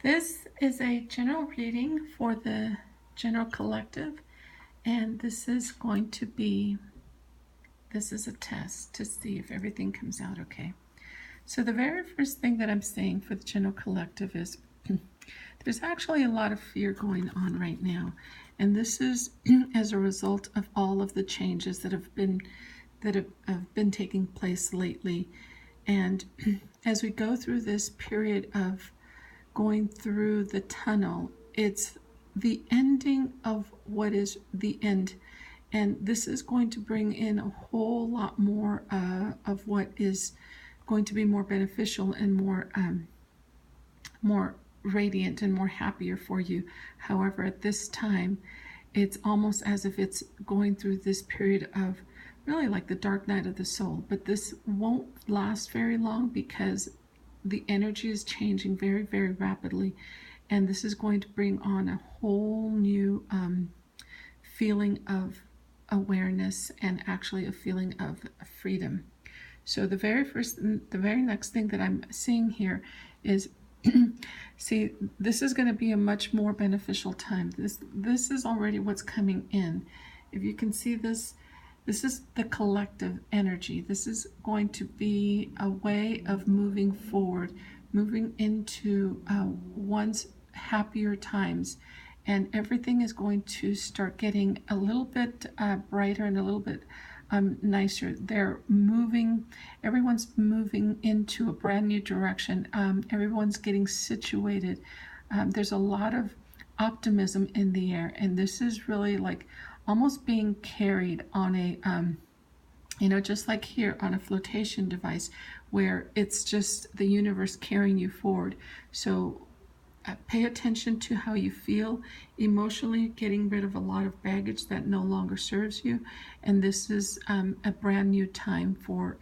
This is a general reading for the general collective, and this is a test to see if everything comes out okay. So the very first thing that I'm saying for the general collective is there's actually a lot of fear going on right now, and this is as a result of all of the changes that have been taking place lately. And as we go through this period of going through the tunnel, it's the ending of what is the end, and this is going to bring in a whole lot more of what is going to be more beneficial and more radiant and more happier for you. However, at this time, it's almost as if it's going through this period of really like the dark night of the soul, but this won't last very long because the energy is changing very, very rapidly, and this is going to bring on a whole new feeling of awareness and actually a feeling of freedom. So the very next thing that I'm seeing here is see, this is going to be a much more beneficial time. This is already what's coming in. If you can see this, this is the collective energy. This is going to be a way of moving forward, moving into one's happier times. And everything is going to start getting a little bit brighter and a little bit nicer. Everyone's moving into a brand new direction. Everyone's getting situated. There's a lot of optimism in the air. And this is really like almost being carried on a, just like here on a flotation device where it's just the universe carrying you forward. So pay attention to how you feel emotionally, getting rid of a lot of baggage that no longer serves you. And this is a brand new time for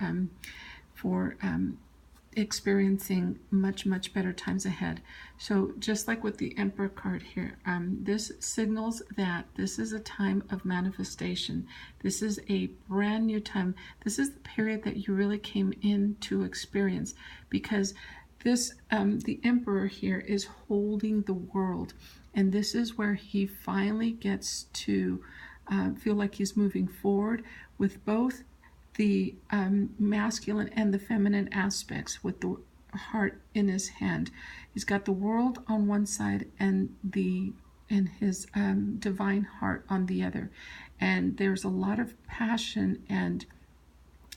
experiencing much, much better times ahead. So just like with the Emperor card here, this signals that this is a time of manifestation. This is a brand new time. This is the period that you really came in to experience, because this the Emperor here is holding the world, and this is where he finally gets to feel like he's moving forward with both the masculine and the feminine aspects, with the heart in his hand. He's got the world on one side and his divine heart on the other, and there's a lot of passion and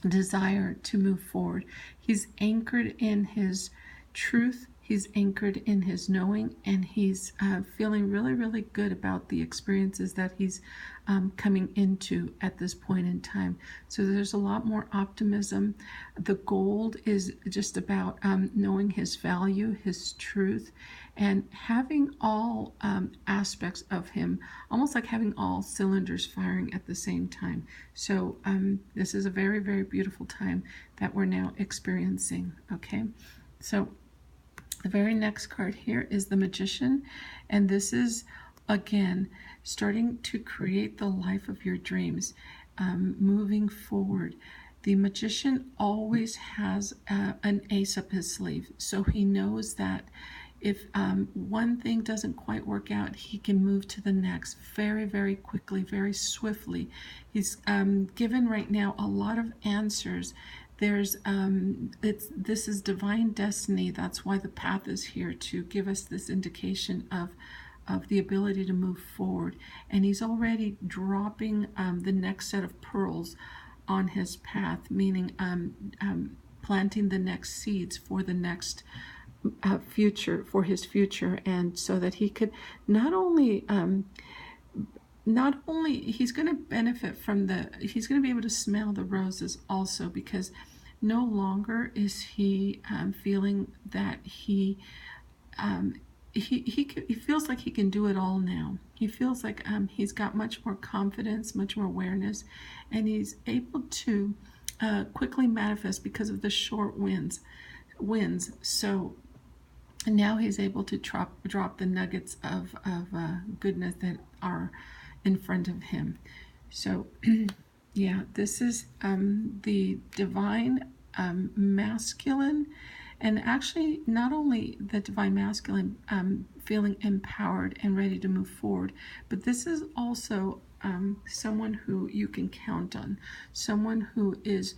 desire to move forward. He's anchored in his truth, he's anchored in his knowing, and he's feeling really, really good about the experiences that he's coming into at this point in time. So there's a lot more optimism. The gold is just about knowing his value, his truth, and having all aspects of him, almost like having all cylinders firing at the same time. So this is a very, very beautiful time that we're now experiencing. Okay, so the very next card here is the Magician, and this is again starting to create the life of your dreams, moving forward. The Magician always has an ace up his sleeve, so he knows that if one thing doesn't quite work out, he can move to the next very, very quickly, very swiftly. He's given right now a lot of answers. There's this is divine destiny. That's why the path is here, to give us this indication of the ability to move forward. And he's already dropping the next set of pearls on his path, meaning planting the next seeds for the next future, for his future, and so that he could not only he's going to benefit from he's going to be able to smell the roses also, because no longer is he feeling that he feels like he can do it all now. He feels like he's got much more confidence, much more awareness, and he's able to quickly manifest because of the short wins. So now he's able to drop the nuggets of goodness that are in front of him. So yeah, this is the divine masculine, And actually, not only the Divine Masculine feeling empowered and ready to move forward, but this is also someone who you can count on, someone who is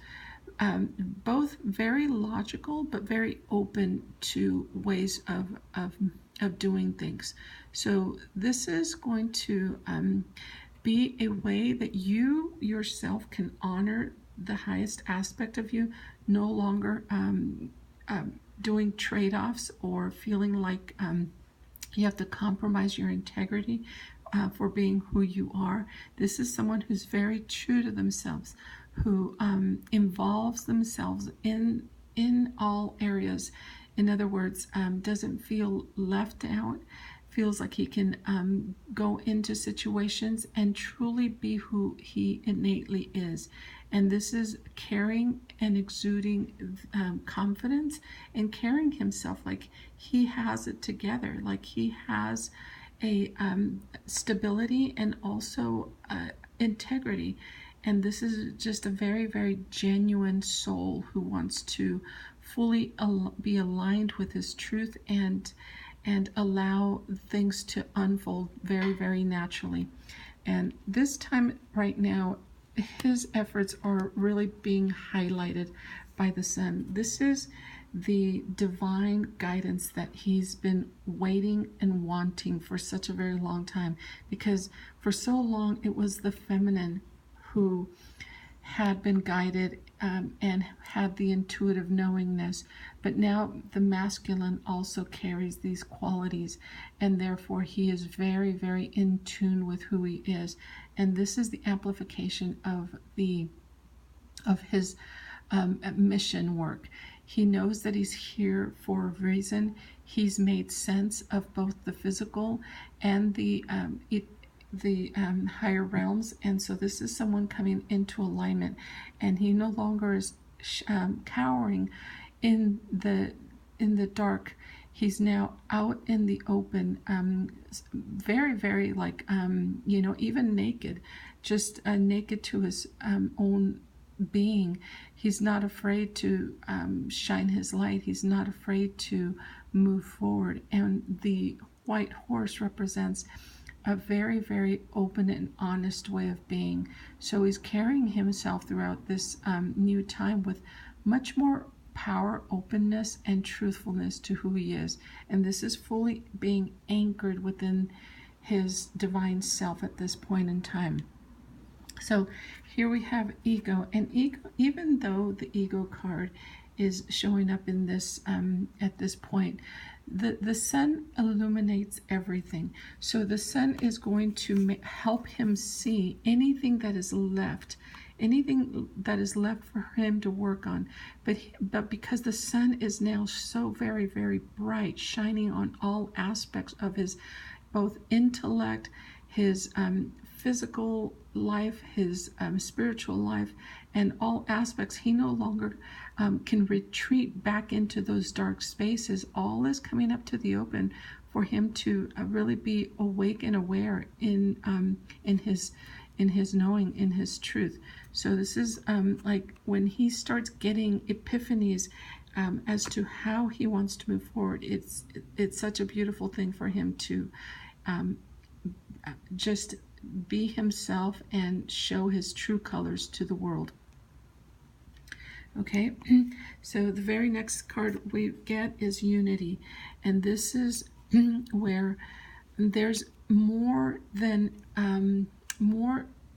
both very logical but very open to ways of doing things. So this is going to be a way that you yourself can honor the highest aspect of you, no longer doing trade-offs or feeling like you have to compromise your integrity for being who you are. This is someone who's very true to themselves, who involves themselves in all areas. In other words, doesn't feel left out, feels like he can go into situations and truly be who he innately is. And this is carrying and exuding confidence and carrying himself like he has it together, like he has a stability and also integrity. And this is just a very, very genuine soul who wants to fully be aligned with his truth and allow things to unfold very, very naturally. And this time right now, his efforts are really being highlighted by the sun. This is the divine guidance that he's been waiting and wanting for such a very long time, because for so long it was the feminine who had been guided and had the intuitive knowingness, but now the masculine also carries these qualities, and therefore he is very, very in tune with who he is. And this is the amplification of his mission work. He knows that he's here for a reason. He's made sense of both the physical and the higher realms, and so this is someone coming into alignment, and he no longer is cowering in the dark. He's now out in the open, very, very like even naked, just naked to his own being. He's not afraid to shine his light. He's not afraid to move forward. And the white horse represents a very, very open and honest way of being. So he's carrying himself throughout this new time with much more power, openness, and truthfulness to who he is. And this is fully being anchored within his divine self at this point in time. So here we have ego, and ego, even though the ego card is showing up in this at this point, the sun illuminates everything. So the sun is going to help him see anything that is left, for him to work on. But because the sun is now so very, very bright, shining on all aspects of his both intellect, his physical life, his spiritual life, and all aspects, he no longer can retreat back into those dark spaces. All is coming up to the open for him to really be awake and aware in his knowing, in his truth. So this is like when he starts getting epiphanies as to how he wants to move forward. It's such a beautiful thing for him to just be himself and show his true colors to the world. Okay, so the very next card we get is unity, and this is where there's more than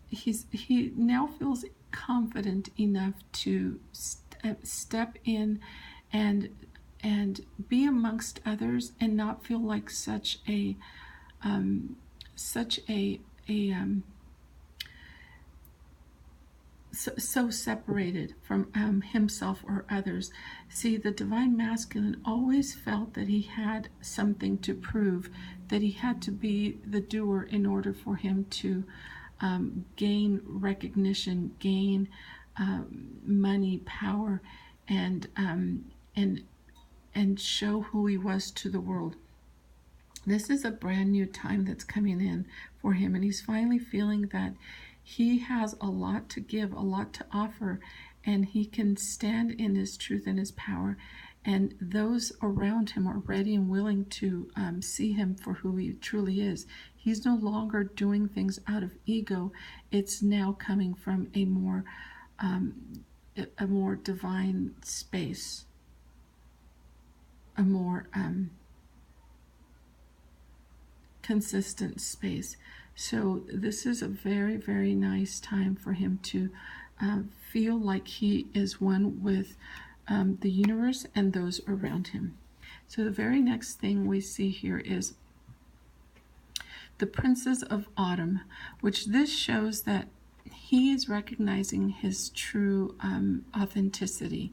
he now feels confident enough to step in and be amongst others and not feel like such a so separated from himself or others. See, the divine masculine always felt that he had something to prove, that he had to be the doer in order for him to gain recognition, gain money, power, and show who he was to the world. This is a brand new time that's coming in for him, and he's finally feeling that he has a lot to give, a lot to offer, and he can stand in his truth and his power And those around him are ready and willing to see him for who he truly is. He's no longer doing things out of ego. It's now coming from a more divine space, a more consistent space. So this is a very, very nice time for him to feel like he is one with the universe and those around him. So the very next thing we see here is the Princess of Autumn, which this shows that he is recognizing his true authenticity.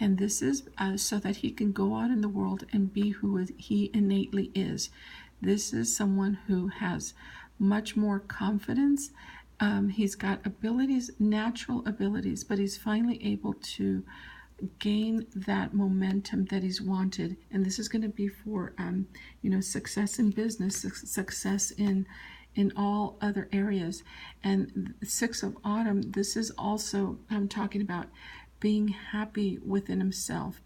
And this is so that he can go out in the world and be who he innately is. This is someone who has much more confidence. He's got abilities, natural abilities, but he's finally able to gain that momentum that he's wanted. And this is going to be for, success in business, success in all other areas. And the 6 of Autumn, this is also, I'm talking about being happy within himself,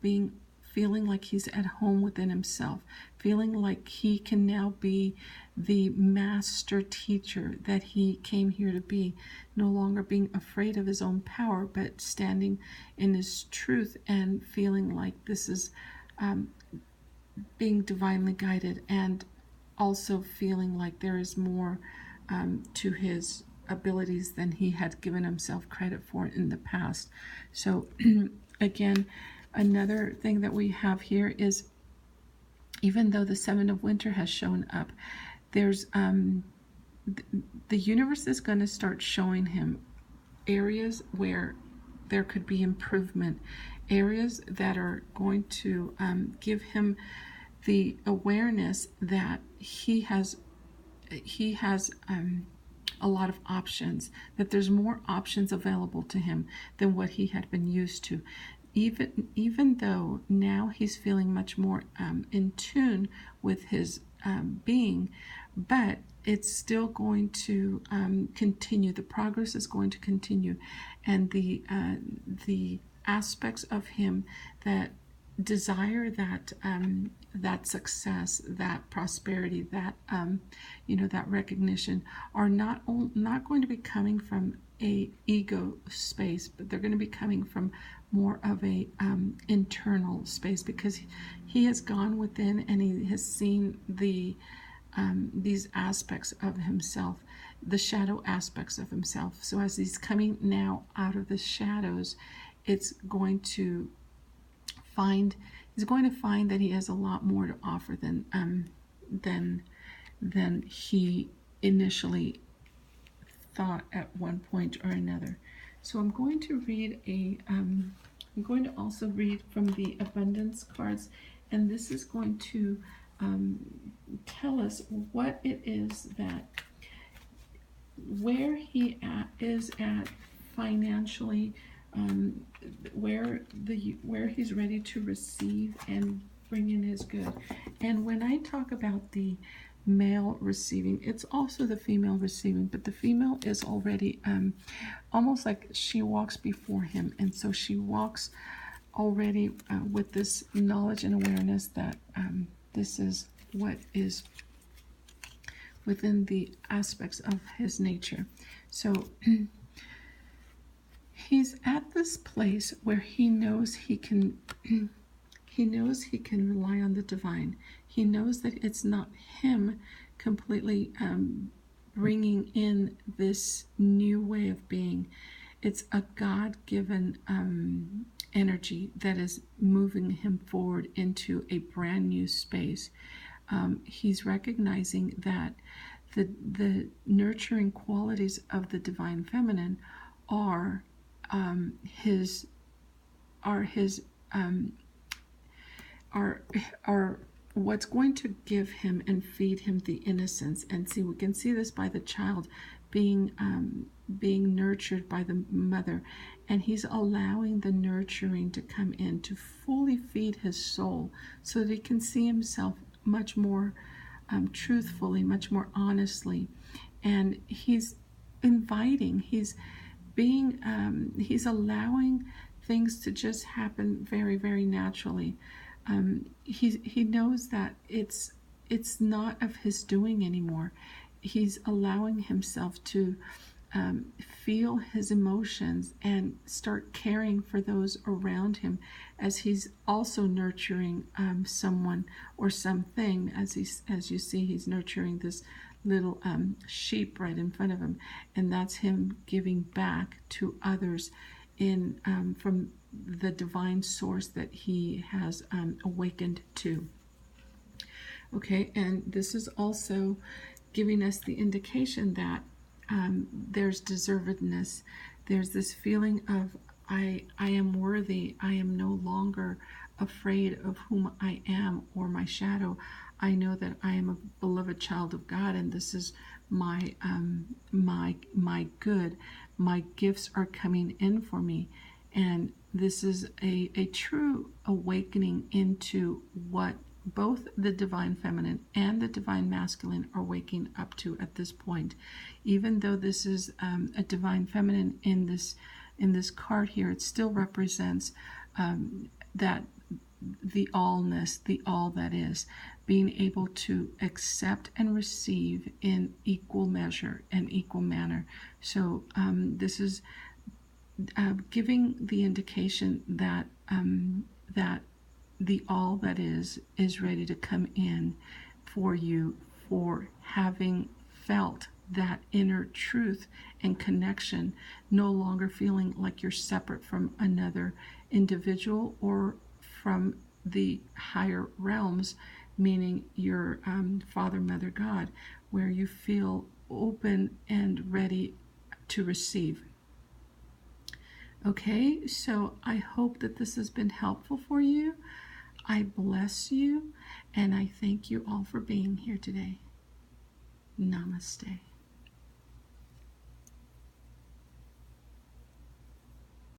feeling like he's at home within himself, feeling like he can now be the master teacher that he came here to be, no longer being afraid of his own power, but standing in his truth and feeling like this is being divinely guided, and also feeling like there is more to his abilities than he had given himself credit for in the past. So again, another thing that we have here is, even though the 7 of Winter has shown up, there's the universe is going to start showing him areas where there could be improvement, areas that are going to give him the awareness that he has a lot of options, that there's more options available to him than what he had been used to. Even though now he's feeling much more in tune with his being, but it's still going to continue. The progress is going to continue, and the aspects of him that desire that success, that prosperity, that that recognition are not going to be coming from a ego space, but they're going to be coming from more of a internal space, because he has gone within and he has seen these aspects of himself, the shadow aspects of himself. So as he's coming now out of the shadows, he's going to find that he has a lot more to offer than he initially thought at one point or another. So I'm going to read I'm going to also read from the abundance cards, and this is going to tell us what it is that, where he is at financially, where he's ready to receive and bring in his good. And when I talk about the male receiving, it's also the female receiving, but the female is already almost like she walks before him, and so she walks already with this knowledge and awareness that this is what is within the aspects of his nature. So he's at this place where he knows he can rely on the divine. He knows that it's not him completely bringing in this new way of being. It's a God-given energy that is moving him forward into a brand new space. He's recognizing that the nurturing qualities of the divine feminine are what's going to give him and feed him the innocence. And see, we can see this by the child being nurtured by the mother, and he's allowing the nurturing to come in to fully feed his soul, so that he can see himself much more truthfully, much more honestly. And he's inviting, he's allowing things to just happen very, very naturally. He knows that it's not of his doing anymore. He's allowing himself to feel his emotions and start caring for those around him, as he's also nurturing someone or something. As you see, he's nurturing this little sheep right in front of him, and that's him giving back to others in from the divine source that he has awakened to. Okay, and this is also giving us the indication that there's deservedness. There's this feeling of I am worthy. I am no longer afraid of whom I am or my shadow. I know that I am a beloved child of God, and this is my my good. My gifts are coming in for me, and this is a true awakening into what both the divine feminine and the divine masculine are waking up to at this point. Even though this is a divine feminine in this card here, it still represents that the allness, the all that is, being able to accept and receive in equal measure and equal manner. So this is giving the indication that that the all that is ready to come in for you, for having felt that inner truth and connection, no longer feeling like you're separate from another individual or from the higher realms, meaning your Father, Mother, God, where you feel open and ready to receive. Okay, so I hope that this has been helpful for you. I bless you, and I thank you all for being here today. Namaste.